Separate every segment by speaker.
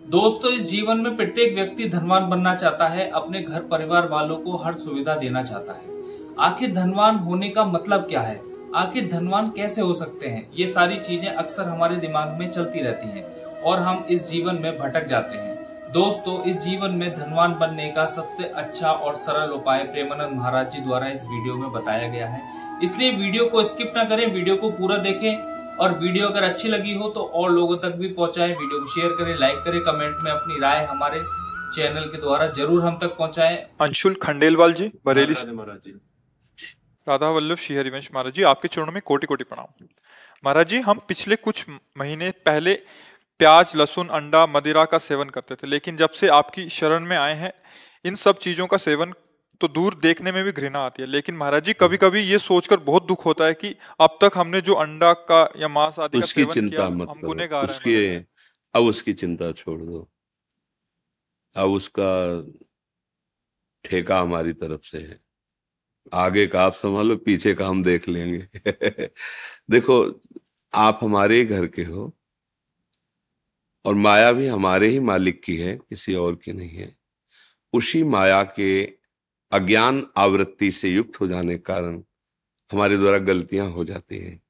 Speaker 1: दोस्तों, इस जीवन में प्रत्येक व्यक्ति धनवान बनना चाहता है, अपने घर परिवार वालों को हर सुविधा देना चाहता है। आखिर धनवान होने का मतलब क्या है? आखिर धनवान कैसे हो सकते हैं? ये सारी चीजें अक्सर हमारे दिमाग में चलती रहती हैं और हम इस जीवन में भटक जाते हैं। दोस्तों, इस जीवन में धनवान बनने का सबसे अच्छा और सरल उपाय प्रेमानंद महाराज जी द्वारा इस वीडियो में बताया गया है। इसलिए वीडियो को स्किप ना करें, वीडियो को पूरा देखें और वीडियो अगर अच्छी लगी हो तो और लोगों तक भी पहुंचाएं। वीडियो को शेयर करें, लाइक करें, कमेंट में अपनी राय हमारे चैनल के द्वारा जरूर हम तक पहुंचाएं।
Speaker 2: अंशुल खंडेलवाल जी, बरेली।
Speaker 3: महाराज जी,
Speaker 2: राधा वल्लभ श्री हरिवंश महाराज जी, आपके चरणों में कोटि कोटि प्रणाम। महाराज जी, हम पिछले कुछ महीने पहले प्याज, लहसुन, अंडा, मदिरा का सेवन करते थे, लेकिन जब से आपकी शरण में आए हैं इन सब चीजों का सेवन तो दूर, देखने में भी घृणा आती है। लेकिन महाराज जी, कभी कभी ये सोचकर बहुत दुख होता है कि अब तक हमने जो अंडा का या मांस आदि का सेवन किया, हम गुनहगार हैं।
Speaker 3: अब उसकी चिंता छोड़ दो। अब उसका ठेका हमारी तरफ से है। आगे का आप संभालो, पीछे का हम देख लेंगे। देखो, आप हमारे ही घर के हो और माया भी हमारे ही मालिक की है, किसी और की नहीं है। उसी माया के अज्ञान आवृत्ति से युक्त हो जाने के कारण हमारे द्वारा गलतियां हो जाती हैं।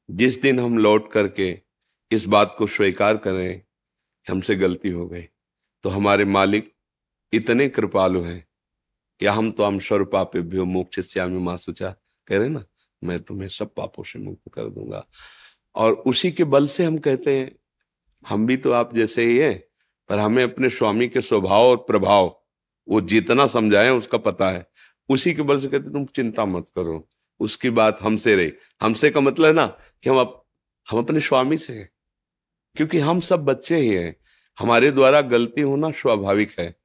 Speaker 3: जिस दिन हम लौट करके इस बात को स्वीकार करें कि हमसे गलती हो गई, तो हमारे मालिक इतने कृपालु हैं कि हम तो हम सर्व पापेभ्यो मोक्षयिष्यामि मा शुचा कह रहे ना, मैं तुम्हें सब पापों से मुक्त कर दूंगा। और उसी के बल से हम कहते हैं, हम भी तो आप जैसे ही हैं, पर हमें अपने स्वामी के स्वभाव और प्रभाव वो जितना समझाएं उसका पता है। उसी के बल से कहते तुम चिंता मत करो, उसकी बात हमसे रही। हमसे का मतलब है ना कि हम अपने स्वामी से हैं, क्योंकि हम सब बच्चे ही हैं। हमारे द्वारा गलती होना स्वाभाविक है,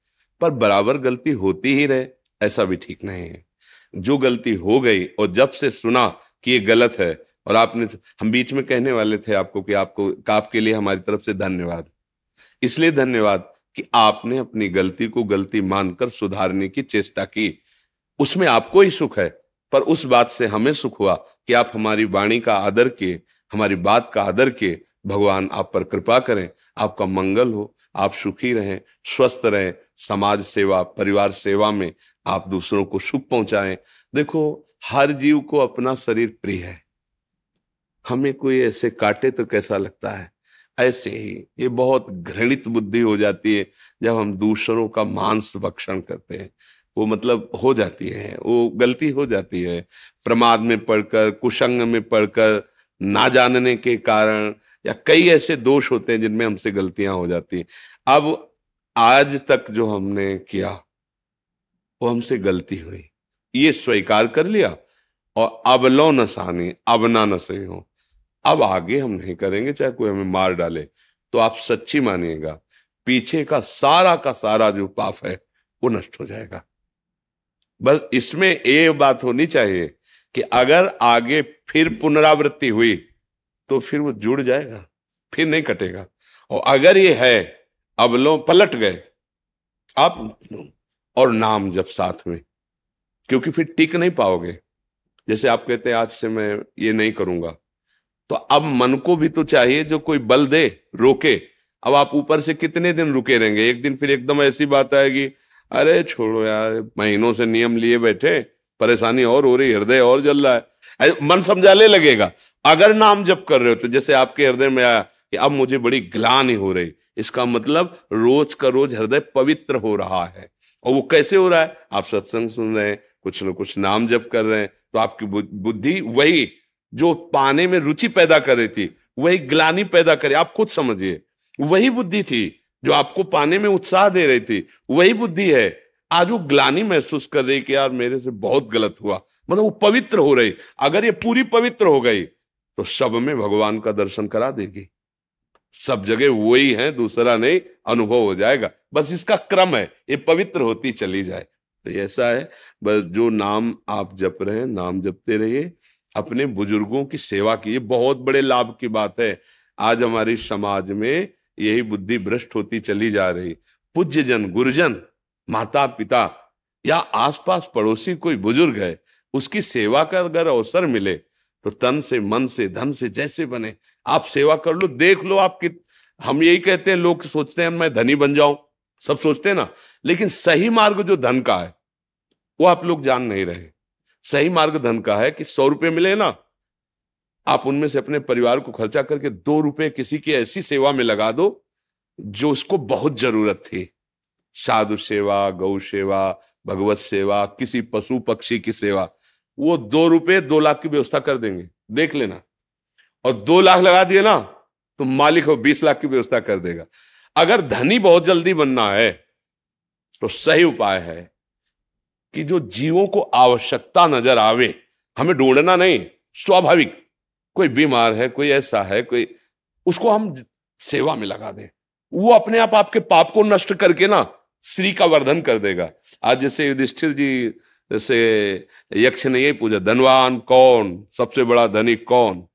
Speaker 3: पर बराबर गलती होती ही रहे ऐसा भी ठीक नहीं है। जो गलती हो गई और जब से सुना कि ये गलत है, और हम बीच में कहने वाले थे आपको कि आपके लिए हमारी तरफ से धन्यवाद। इसलिए धन्यवाद कि आपने अपनी गलती को गलती मानकर सुधारने की चेष्टा की। उसमें आपको ही सुख है, पर उस बात से हमें सुख हुआ कि आप हमारी वाणी का आदर किए, हमारी बात का आदर किए। भगवान आप पर कृपा करें, आपका मंगल हो, आप सुखी रहें, स्वस्थ रहें, समाज सेवा, परिवार सेवा में आप दूसरों को सुख पहुंचाएं। देखो, हर जीव को अपना शरीर प्रिय है। हमें कोई ऐसे काटे तो कैसा लगता है, ऐसे ही ये बहुत घृणित बुद्धि हो जाती है जब हम दूसरों का मांस भक्षण करते हैं। वो मतलब हो जाती है, वो गलती हो जाती है, प्रमाद में पड़कर, कुसंग में पड़कर, ना जानने के कारण, या कई ऐसे दोष होते हैं जिनमें हमसे गलतियां हो जाती हैं। अब आज तक जो हमने किया वो हमसे गलती हुई, ये स्वीकार कर लिया, और अब लो न सानी अब ना न सही हो, अब आगे हम नहीं करेंगे, चाहे कोई हमें मार डाले। तो आप सच्ची मानिएगा, पीछे का सारा जो पाप है वो नष्ट हो जाएगा। बस इसमें ये बात होनी चाहिए कि अगर आगे फिर पुनरावृत्ति हुई तो फिर वो जुड़ जाएगा, फिर नहीं कटेगा। और अगर ये है अब लो पलट गए आप, और नाम जब साथ में, क्योंकि फिर टिक नहीं पाओगे। जैसे आप कहते हैं आज से मैं ये नहीं करूंगा, तो अब मन को भी तो चाहिए जो कोई बल दे, रोके। अब आप ऊपर से कितने दिन रुके रहेंगे? एक दिन फिर एकदम ऐसी बात आएगी, अरे छोड़ो यार, महीनों से नियम लिए बैठे, परेशानी और हो रही, हृदय और जल रहा है, मन समझाने लगेगा। अगर नाम जप कर रहे हो तो जैसे आपके हृदय में आया कि अब मुझे बड़ी ग्लानि हो रही, इसका मतलब रोज का रोज हृदय पवित्र हो रहा है। और वो कैसे हो रहा है? आप सत्संग सुन रहे हैं, कुछ न कुछ नाम जप कर रहे हैं, तो आपकी बुद्धि वही जो पाने में रुचि पैदा कर रही थी वही ग्लानि पैदा करे। आप खुद समझिए, वही बुद्धि थी जो आपको पाने में उत्साह दे रही थी, वही बुद्धि है आज वो ग्लानि महसूस कर रही कि यार मेरे से बहुत गलत हुआ। मतलब वो पवित्र हो रही। अगर ये पूरी पवित्र हो गई तो सब में भगवान का दर्शन करा देगी, सब जगह वही है, दूसरा नहीं, अनुभव हो जाएगा। बस इसका क्रम है, ये पवित्र होती चली जाए। तो ऐसा है, बस जो नाम आप जप रहे हैं, नाम जपते रहिए, अपने बुजुर्गों की सेवा की। ये बहुत बड़े लाभ की बात है। आज हमारी समाज में यही बुद्धि भ्रष्ट होती चली जा रही। पूज्य जन, गुरुजन, माता पिता या आसपास पड़ोसी कोई बुजुर्ग है, उसकी सेवा का अगर अवसर मिले तो तन से, मन से, धन से जैसे बने आप सेवा कर लो। देख लो आप हम यही कहते हैं, लोग सोचते हैं मैं धनी बन जाऊं, सब सोचते हैं ना, लेकिन सही मार्ग जो धन का है वो आप लोग जान नहीं रहे। सही मार्ग धन का है कि 100 रुपए मिले ना, आप उनमें से अपने परिवार को खर्चा करके 2 रुपए किसी की ऐसी सेवा में लगा दो जो उसको बहुत जरूरत थी। साधु सेवा, गौ सेवा, भगवत सेवा, किसी पशु पक्षी की सेवा, वो 2 रुपए 2 लाख की व्यवस्था कर देंगे, देख लेना। और 2 लाख लगा दिए ना तो मालिक हो 20 लाख की व्यवस्था कर देगा। अगर धनी बहुत जल्दी बनना है तो सही उपाय है कि जो जीवों को आवश्यकता नजर आवे, हमें ढूंढना नहीं, स्वाभाविक कोई बीमार है, कोई ऐसा है, कोई, उसको हम सेवा में लगा दें, वो अपने आप आपके पाप को नष्ट करके ना श्री का वर्धन कर देगा। आज जैसे युधिष्ठिर जी जैसे यक्ष ने ये पूछा, धनवान कौन, सबसे बड़ा धनी कौन?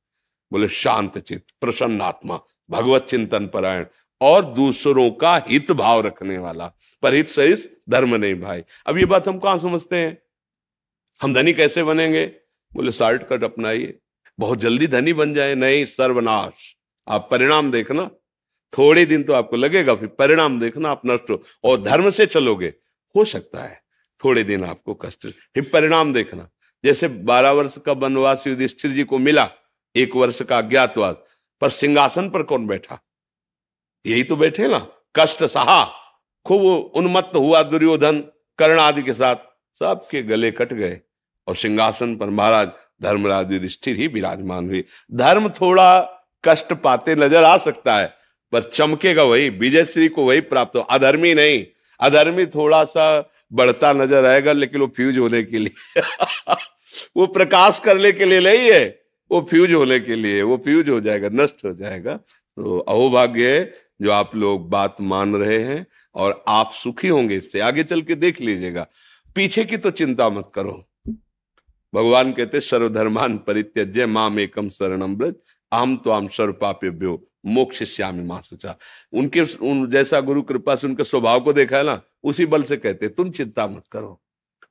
Speaker 3: बोले शांत चित्त, प्रसन्न आत्मा, भगवत चिंतन परायण और दूसरों का हित भाव रखने वाला। परहित सहित धर्म नहीं भाई। अब ये बात हम कहां समझते हैं? हम धनी कैसे बनेंगे? बोले शॉर्टकट अपनाइए, बहुत जल्दी धनी बन जाए, नहीं, सर्वनाश। आप परिणाम देखना, थोड़े दिन तो आपको लगेगा, फिर परिणाम देखना आप नष्ट हो। और धर्म से चलोगे, हो सकता है थोड़े दिन आपको कष्ट, फिर परिणाम देखना। जैसे 12 वर्ष का वनवास युधिष्ठिर जी को मिला, 1 वर्ष का अज्ञातवास, पर सिंहासन पर कौन बैठा? यही तो बैठे ना, कष्ट सहा, खूब उन्मत्त हुआ दुर्योधन कर्ण आदि के साथ, सबके गले कट गए और सिंहासन पर महाराज धर्मराज युधिष्ठिर ही विराजमान हुए। धर्म थोड़ा कष्ट पाते नजर आ सकता है, पर चमकेगा वही, विजय श्री को वही प्राप्त हो, अधर्मी नहीं। अधर्मी थोड़ा सा बढ़ता नजर आएगा, लेकिन वो फ्यूज होने के लिए वो प्रकाश करने के लिए नहीं है, वो फ्यूज होने के लिए, वो फ्यूज हो जाएगा, नष्ट हो जाएगा। तो अहोभाग्य है जो आप लोग बात मान रहे हैं, और आप सुखी होंगे इससे। आगे चल के देख लीजिएगा, पीछे की तो चिंता मत करो। भगवान कहते सर्वधर्मान परित्यज्य माम एकम शरणम व्रज अहम त्वाम सर्व पापेभ्यो मोक्षयिष्यामि मा शुचा। उनके जैसा गुरु कृपा से उनके स्वभाव को देखा है ना, उसी बल से कहते तुम चिंता मत करो,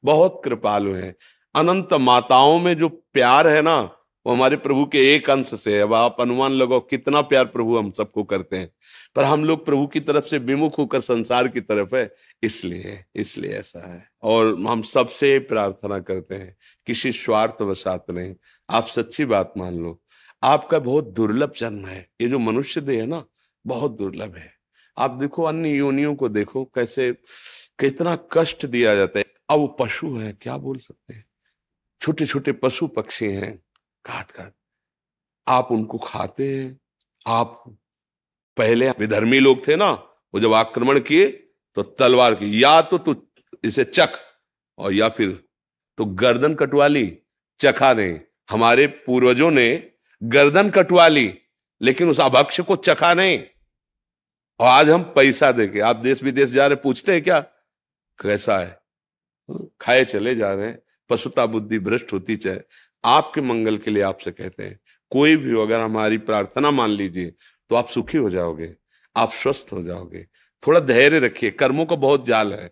Speaker 3: बहुत कृपालु हैं। अनंत माताओं में जो प्यार है ना, वो हमारे प्रभु के एक अंश से। अब आप अनुमान लगाओ कितना प्यार प्रभु हम सबको करते हैं, पर हम लोग प्रभु की तरफ से विमुख होकर संसार की तरफ है, इसलिए ऐसा है। और हम सबसे प्रार्थना करते हैं, किसी स्वार्थ वशात नहीं, आप सच्ची बात मान लो, आपका बहुत दुर्लभ जन्म है। ये जो मनुष्य देह है ना, बहुत दुर्लभ है। आप देखो अन्य योनियों को देखो, कैसे कितना कष्ट दिया जाता है। अब वो पशु है, क्या बोल सकते हैं, छोटे छोटे पशु पक्षी हैं, काट काट आप उनको खाते हैं। आप पहले विधर्मी लोग थे ना, वो जब आक्रमण किए तो तलवार की, या तो तू इसे चख और या फिर तो गर्दन कटवा ली, चखा नहीं। हमारे पूर्वजों ने गर्दन कटवा ली, लेकिन उस अभक्ष को चखा नहीं। और आज हम पैसा देके, आप देश विदेश जा रहे, पूछते हैं क्या कैसा है, खाए चले जा रहे हैं। पशुता बुद्धि भ्रष्ट होती चाहे। आपके मंगल के लिए आपसे कहते हैं, कोई भी अगर हमारी प्रार्थना मान लीजिए तो आप सुखी हो जाओगे, आप स्वस्थ हो जाओगे। थोड़ा धैर्य रखिए, कर्मों का बहुत जाल है।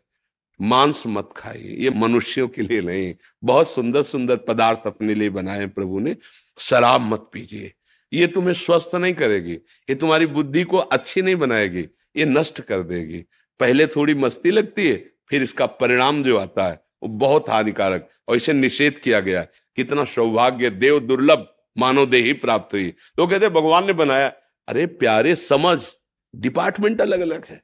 Speaker 3: मांस मत खाइए, ये मनुष्यों के लिए नहीं। बहुत सुंदर सुंदर पदार्थ अपने लिए बनाए प्रभु ने। शराब मत पीजिए, ये तुम्हें स्वस्थ नहीं करेगी, ये तुम्हारी बुद्धि को अच्छी नहीं बनाएगी, ये नष्ट कर देगी। पहले थोड़ी मस्ती लगती है, फिर इसका परिणाम जो आता है वो बहुत हानिकारक, और इसे निषेध किया गया। कितना सौभाग्य, देव दुर्लभ मानव देही प्राप्त हुई। लोग कहते भगवान ने बनाया, अरे प्यारे समझ, डिपार्टमेंट अलग अलग है।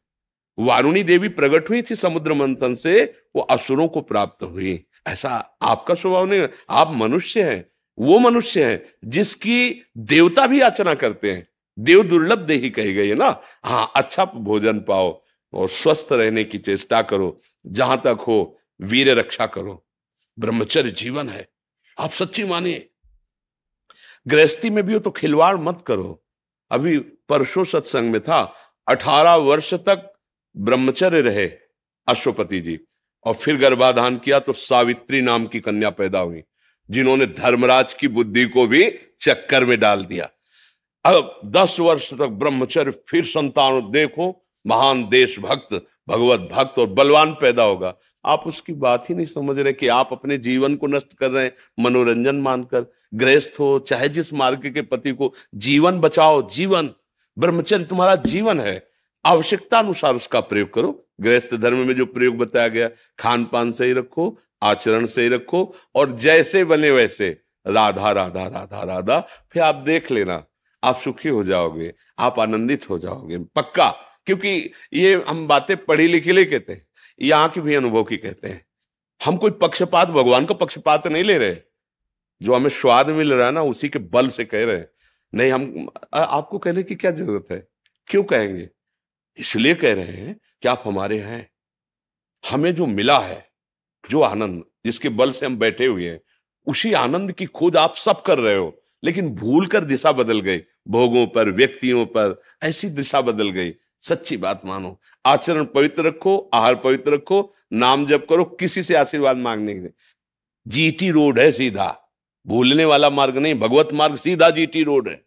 Speaker 3: वारुणी देवी प्रकट हुई थी समुद्र मंथन से, वो असुरों को प्राप्त हुई। ऐसा आपका स्वभाव नहीं है, आप मनुष्य हैं। वो मनुष्य है जिसकी देवता भी याचना करते हैं। देव दुर्लभ देही कही गई है ना। हाँ, अच्छा भोजन पाओ और स्वस्थ रहने की चेष्टा करो, जहां तक हो वीर रक्षा करो। ब्रह्मचर्य जीवन है, आप सच्ची मानिए। गृहस्थी में भी हो तो खिलवाड़ मत करो। अभी परसों सत्संग में था, 18 वर्ष तक ब्रह्मचर्य रहे अश्वपति जी, और फिर गर्भाधान किया तो सावित्री नाम की कन्या पैदा हुई, जिन्होंने धर्मराज की बुद्धि को भी चक्कर में डाल दिया। अब 10 वर्ष तक ब्रह्मचर्य, फिर संतान, देखो महान देशभक्त, भगवत भक्त और बलवान पैदा होगा। आप उसकी बात ही नहीं समझ रहे कि आप अपने जीवन को नष्ट कर रहे हैं मनोरंजन मानकर। गृहस्थ हो चाहे जिस मार्ग के पति को, जीवन बचाओ, जीवन। ब्रह्मचर्य तुम्हारा जीवन है, आवश्यकता अनुसार उसका प्रयोग करो। गृहस्थ धर्म में जो प्रयोग बताया गया, खान पान सही रखो, आचरण सही रखो, और जैसे बने वैसे राधा राधा राधा राधा, फिर आप देख लेना, आप सुखी हो जाओगे, आप आनंदित हो जाओगे पक्का। क्योंकि ये हम बातें पढ़ी लिखी ले कहते हैं, यहाँ की भी अनुभव की कहते हैं। हम कोई पक्षपात, भगवान का पक्षपात नहीं ले रहे, जो हमें स्वाद मिल रहा है ना उसी के बल से कह रहे हैं। नहीं, हम आपको कहने की क्या जरूरत है, क्यों कहेंगे, इसलिए कह रहे हैं कि आप हमारे हैं। हमें जो मिला है, जो आनंद जिसके बल से हम बैठे हुए हैं, उसी आनंद की खोज आप सब कर रहे हो, लेकिन भूलकर दिशा बदल गई, भोगों पर, व्यक्तियों पर, ऐसी दिशा बदल गई। सच्ची बात मानो, आचरण पवित्र रखो, आहार पवित्र रखो, नाम जप करो, किसी से आशीर्वाद मांगने के। जीटी रोड है सीधा, भूलने वाला मार्ग नहीं, भगवत मार्ग सीधा जीटी रोड है,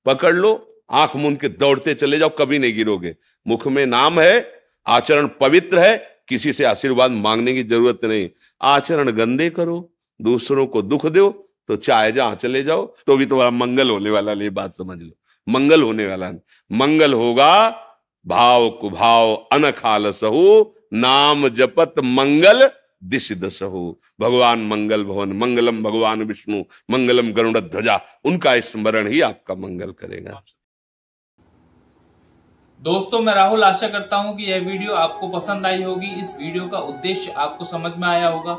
Speaker 3: पकड़ लो, आंख मूंद के दौड़ते चले जाओ, कभी नहीं गिरोगे। मुख में नाम है, आचरण पवित्र है, किसी से आशीर्वाद मांगने की जरूरत नहीं। आचरण गंदे करो, दूसरों को दुख दो, तो चाहे जहां चले जाओ तो भी तुम्हारा मंगल होने वाला नहीं, बात समझ लो, मंगल होने वाला नहीं। मंगल होगा भाव कुभाव अनखाल सहु, नाम जपत मंगल दिश दसहु। भगवान मंगल भवन, मंगलम भगवान विष्णु, मंगलम गरुड़ ध्वजा, उनका स्मरण ही आपका मंगल करेगा।
Speaker 1: दोस्तों, मैं राहुल आशा करता हूं कि यह वीडियो आपको पसंद आई होगी। इस वीडियो का उद्देश्य आपको समझ में आया होगा।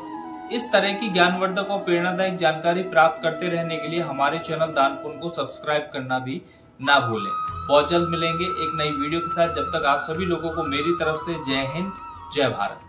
Speaker 1: इस तरह की ज्ञानवर्धक और प्रेरणादायक जानकारी प्राप्त करते रहने के लिए हमारे चैनल दान पुण्य को सब्सक्राइब करना भी ना भूलें। बहुत जल्द मिलेंगे एक नई वीडियो के साथ। जब तक आप सभी लोगों को मेरी तरफ से जय हिंद, जय भारत।